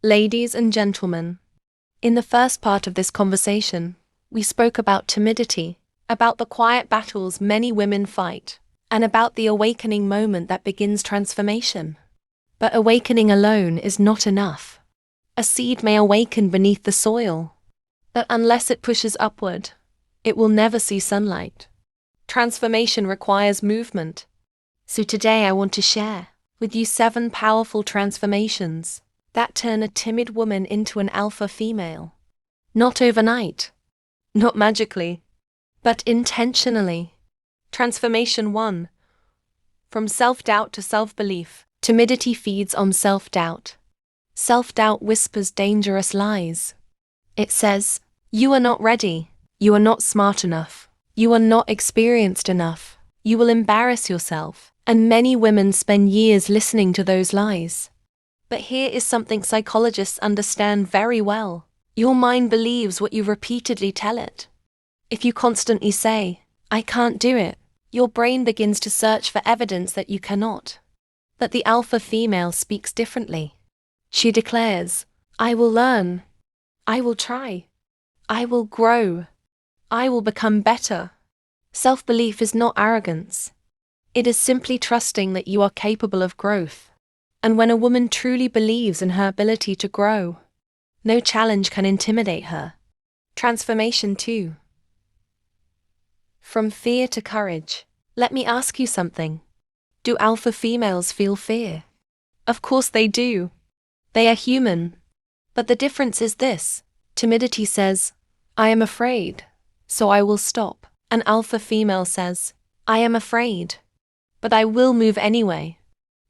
Ladies and gentlemen, in the first part of this conversation, we spoke about timidity, about the quiet battles many women fight, and about the awakening moment that begins transformation. But awakening alone is not enough. A seed may awaken beneath the soil, but unless it pushes upward, it will never see sunlight. Transformation requires movement. So today I want to share with you 7 powerful transformations that turn a timid woman into an alpha female. Not overnight, not magically, but intentionally. Transformation 1. From self-doubt to self-belief. Timidity feeds on self-doubt. Self-doubt whispers dangerous lies. It says, "You are not ready. You are not smart enough. You are not experienced enough. You will embarrass yourself." And many women spend years listening to those lies. But here is something psychologists understand very well. Your mind believes what you repeatedly tell it. If you constantly say, "I can't do it," your brain begins to search for evidence that you cannot. But the alpha female speaks differently. She declares, "I will learn. I will try. I will grow. I will become better." Self-belief is not arrogance. It is simply trusting that you are capable of growth. And when a woman truly believes in her ability to grow, no challenge can intimidate her. Transformation 2. From fear to courage. Let me ask you something. Do alpha females feel fear? Of course they do. They are human. But the difference is this. Timidity says, "I am afraid, so I will stop." An alpha female says, "I am afraid, but I will move anyway."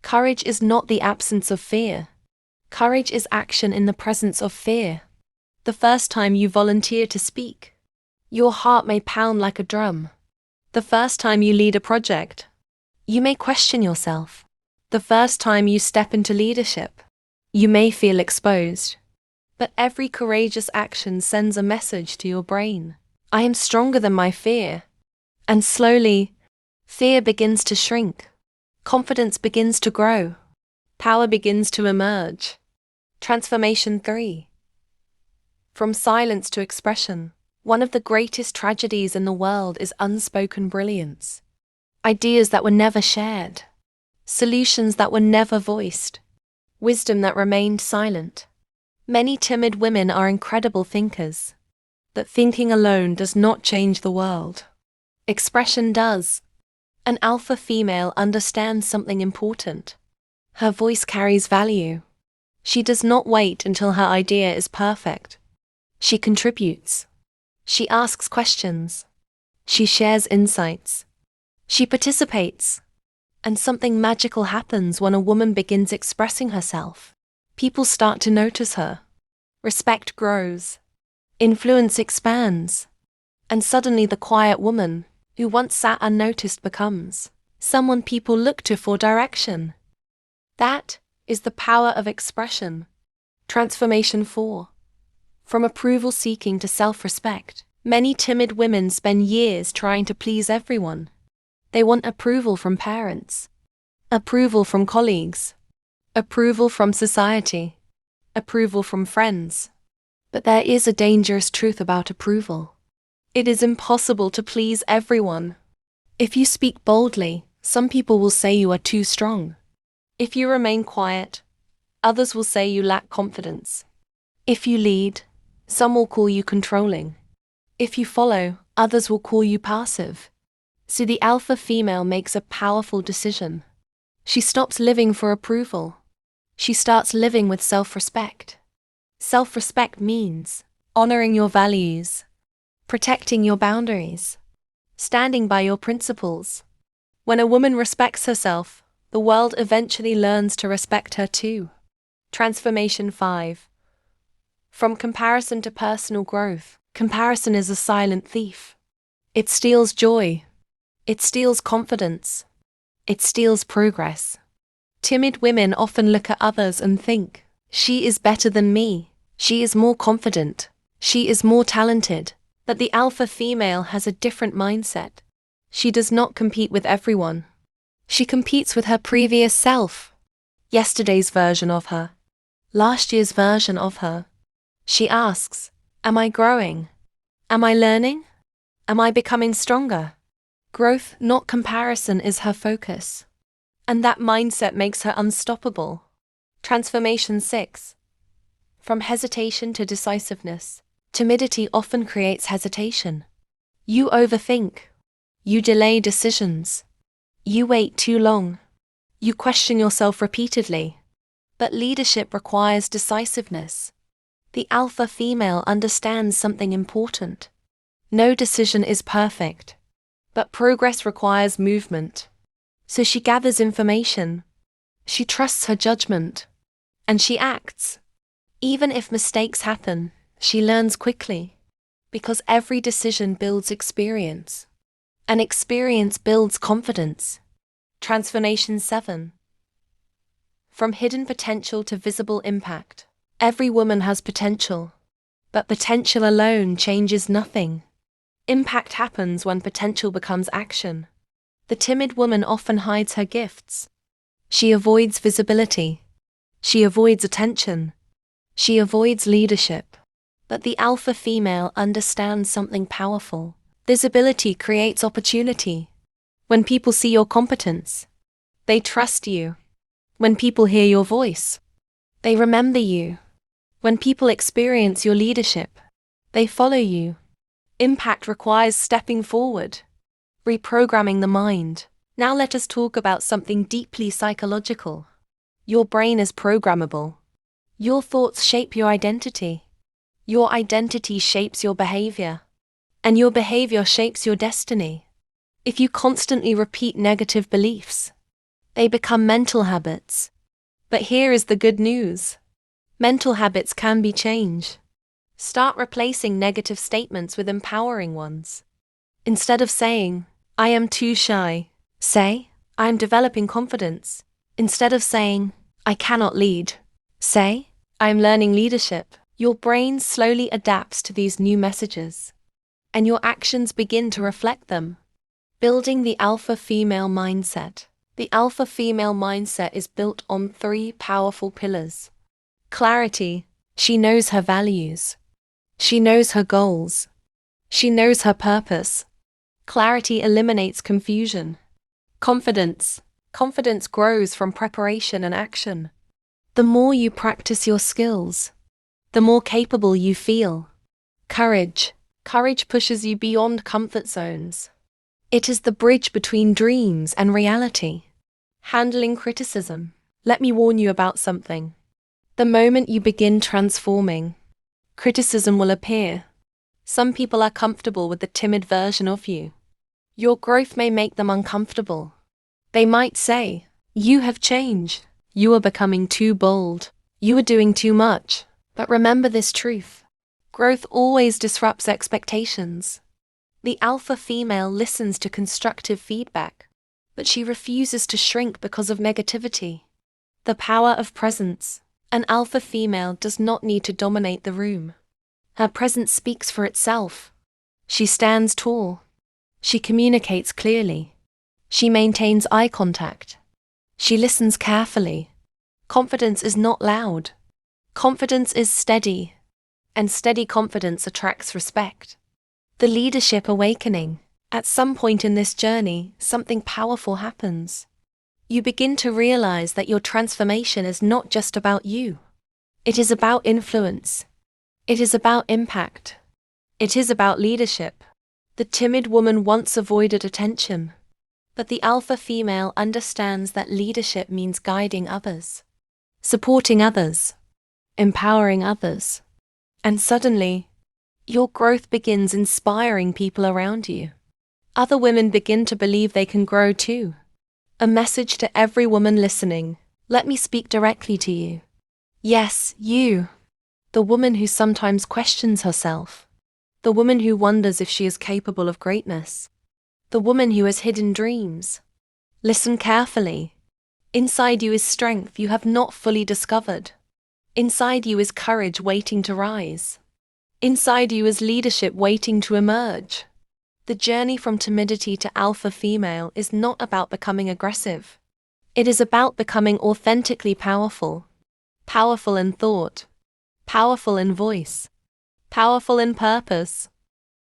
Courage is not the absence of fear. Courage is action in the presence of fear. The first time you volunteer to speak, your heart may pound like a drum. The first time you lead a project, you may question yourself. The first time you step into leadership, you may feel exposed. But every courageous action sends a message to your brain. I am stronger than my fear. And slowly, fear begins to shrink. Confidence begins to grow. Power begins to emerge. Transformation 3. From silence to expression. One of the greatest tragedies in the world is unspoken brilliance. Ideas that were never shared. Solutions that were never voiced. Wisdom that remained silent. Many timid women are incredible thinkers. But thinking alone does not change the world. Expression does. An alpha female understands something important. Her voice carries value. She does not wait until her idea is perfect. She contributes. She asks questions. She shares insights. She participates. And something magical happens when a woman begins expressing herself. People start to notice her. Respect grows. Influence expands. And suddenly the quiet woman, who once sat unnoticed, becomes someone people look to for direction. That is the power of expression. Transformation 4. From approval seeking to self-respect. Many timid women spend years trying to please everyone. They want approval from parents, approval from colleagues, approval from society, approval from friends. But there is a dangerous truth about approval. It is impossible to please everyone. If you speak boldly, some people will say you are too strong. If you remain quiet, others will say you lack confidence. If you lead, some will call you controlling. If you follow, others will call you passive. So the alpha female makes a powerful decision. She stops living for approval. She starts living with self-respect. Self-respect means honoring your values, protecting your boundaries, standing by your principles. When a woman respects herself, the world eventually learns to respect her too. Transformation 5. From comparison to personal growth. Comparison is a silent thief. It steals joy. It steals confidence. It steals progress. Timid women often look at others and think, "She is better than me. She is more confident. She is more talented." But the alpha female has a different mindset. She does not compete with everyone. She competes with her previous self, yesterday's version of her. last year's version of her. She asks, am I growing? Am I learning? Am I becoming stronger? Growth, not comparison, is her focus. And that mindset makes her unstoppable. Transformation 6. From hesitation to decisiveness. Timidity often creates hesitation. You overthink. You delay decisions. You wait too long. You question yourself repeatedly. But leadership requires decisiveness. The alpha female understands something important. No decision is perfect. But progress requires movement. So she gathers information. She trusts her judgment. And she acts. Even if mistakes happen, she learns quickly. Because every decision builds experience. And experience builds confidence. Transformation 7. From hidden potential to visible impact. Every woman has potential. But potential alone changes nothing. Impact happens when potential becomes action. The timid woman often hides her gifts. She avoids visibility. She avoids attention. She avoids leadership. But the alpha female understands something powerful. Visibility creates opportunity. When people see your competence, they trust you. When people hear your voice, they remember you. When people experience your leadership, they follow you. Impact requires stepping forward, reprogramming the mind. Now let us talk about something deeply psychological. Your brain is programmable. Your thoughts shape your identity. Your identity shapes your behavior. And your behavior shapes your destiny. If you constantly repeat negative beliefs, they become mental habits. But here is the good news. Mental habits can be changed. Start replacing negative statements with empowering ones. Instead of saying, I am too shy, say, I am developing confidence. Instead of saying, I cannot lead, say, I am learning leadership. Your brain slowly adapts to these new messages. And your actions begin to reflect them. Building the alpha female mindset. The alpha female mindset is built on 3 powerful pillars. Clarity. She knows her values. She knows her goals. She knows her purpose. Clarity eliminates confusion. Confidence. Confidence grows from preparation and action. The more you practice your skills, the more capable you feel. Courage. Courage pushes you beyond comfort zones. It is the bridge between dreams and reality. Handling criticism. Let me warn you about something. The moment you begin transforming, criticism will appear. Some people are comfortable with the timid version of you. Your growth may make them uncomfortable. They might say, you have changed. You are becoming too bold. You are doing too much. But remember this truth. Growth always disrupts expectations. The alpha female listens to constructive feedback, but she refuses to shrink because of negativity. The power of presence. An alpha female does not need to dominate the room. Her presence speaks for itself. She stands tall. She communicates clearly. She maintains eye contact. She listens carefully. Confidence is not loud. Confidence is steady. And steady confidence attracts respect. The leadership awakening. At some point in this journey, something powerful happens. You begin to realize that your transformation is not just about you. It is about influence. It is about impact. It is about leadership. The timid woman once avoided attention. But the alpha female understands that leadership means guiding others, supporting others, empowering others. And suddenly, your growth begins inspiring people around you. Other women begin to believe they can grow too. A message to every woman listening. Let me speak directly to you. Yes, you. The woman who sometimes questions herself. The woman who wonders if she is capable of greatness. The woman who has hidden dreams. Listen carefully. Inside you is strength you have not fully discovered. Inside you is courage waiting to rise. Inside you is leadership waiting to emerge. The journey from timidity to alpha female is not about becoming aggressive. It is about becoming authentically powerful. powerful in thought, powerful in voice, powerful in purpose.